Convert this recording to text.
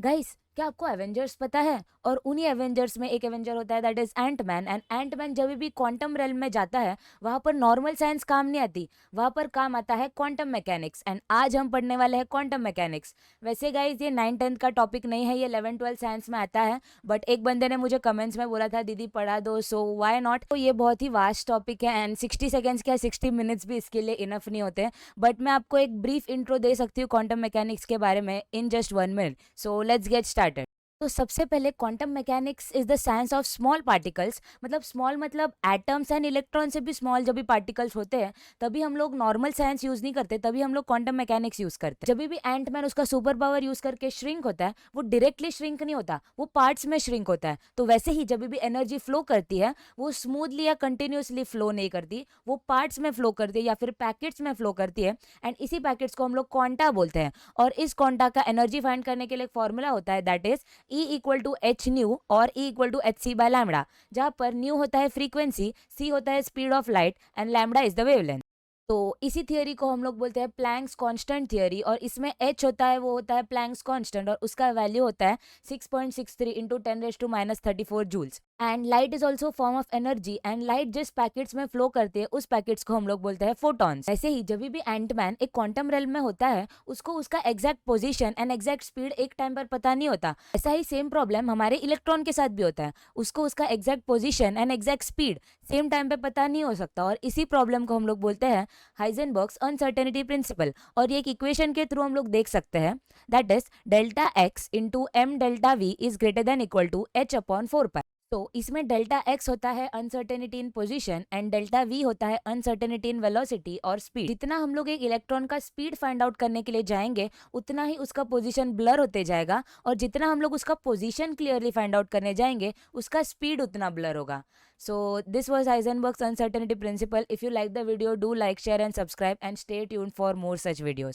Guys, क्या आपको Avengers पता है? और उन्हीं एवेंजर्स में एक एवेंजर होता है that is Ant Man. And Ant Man जब भी क्वांटम रेल्म में जाता है, वहां पर नॉर्मल साइंस काम नहीं आती, वहां पर काम आता है क्वांटम मैकेनिक्स। एंड आज हम पढ़ने वाले हैं क्वांटम मैकेनिक्स। वैसे गाइस, ये 9th-10th का टॉपिक नहीं है, ये 11th-12th साइंस में आता है। बट एक बंदे ने मुझे कमेंट्स में बोला था दीदी पढ़ा दो, सो व्हाई नॉट। तो ये बहुत ही वास्ट टॉपिक है एंड 60 सेकेंड्स क्या 60 मिनट्स भी इसके लिए इनफ नहीं होते। बट मैं आपको एक ब्रीफ इंट्रो दे सकती हूँ क्वांटम मैकेनिक्स के बारे में in just 1 minute. So let's get started. तो सबसे पहले quantum mechanics is the science of small particles. मतलब स्मॉल मतलब एटम्स एंड इलेक्ट्रॉन से भी स्मॉल जब भी पार्टिकल्स होते हैं, तभी हम लोग नॉर्मल साइंस यूज नहीं करते, तभी हम लोग क्वांटम मैकेनिक्स यूज करते हैं। जब भी एंटमैन उसका सुपर पावर यूज करके श्रिंक होता है, वो डायरेक्टली श्रिंक नहीं होता, वो पार्ट्स में श्रिंक होता है। तो वैसे ही जब भी एनर्जी फ्लो करती है, वो स्मूथली या कंटिन्यूसली फ्लो नहीं करती, वो पार्ट्स में फ्लो करती है या फिर पैकेट्स में फ्लो करती है। एंड इसी पैकेट्स को हम लोग क्वांटा बोलते हैं। और इस क्वांटा का एनर्जी फाइंड करने के लिए एक फॉर्मूला होता है that is E equal to H nu और E equal to H C by lambda, जहाँ पर न्यू होता है फ्रीक्वेंसी, सी होता है speed of light and lambda is the wavelength. तो इसी थियरी को हम लोग बोलते हैं प्लैंक्स कांस्टेंट थियरी। और इसमें h होता है, वो होता है प्लैंक्स कांस्टेंट, और उसका वैल्यू होता है 6.63 into 10⁻⁻34 joules. And light is also form of energy. And light जिस पैकेट्स में फ्लो करती है, उस पैकेट्स को हम लोग बोलते हैं फोटॉन्स। ऐसे ही जब भी एंटमैन एक क्वांटम रेल्म में होता है, उसको उसका exact position and exact speed एक टाइम पर पता नहीं होता। ऐसा ही सेम प्रॉब्लम हमारे इलेक्ट्रॉन के साथ भी होता है, उसको उसका exact position and exact speed same time पे पता नहीं हो सकता। और इसी प्रॉब्लम को हम लोग बोलते हैं हाइजेनबर्ग्स अनसर्टेनिटी प्रिंसिपल। और ये एक इक्वेशन के थ्रू हम लोग देख सकते हैं that is delta X into M delta V is greater than equal to H upon 4 pi. तो इसमें डेल्टा एक्स होता है uncertainty in position and delta V होता है अनसर्टेनिटी इन वेलोसिटी और स्पीड। जितना हम लोग एक इलेक्ट्रॉन का स्पीड फाइंड आउट करने के लिए जाएंगे, उतना ही उसका पोजीशन ब्लर होते जाएगा। और जितना हम लोग उसका पोजीशन क्लियरली फाइंड आउट करने जाएंगे, उसका स्पीड उतना ब्लर होगा। So this was Heisenberg's uncertainty principle. If you like the video, do like, share and subscribe and stay tuned for more such videos.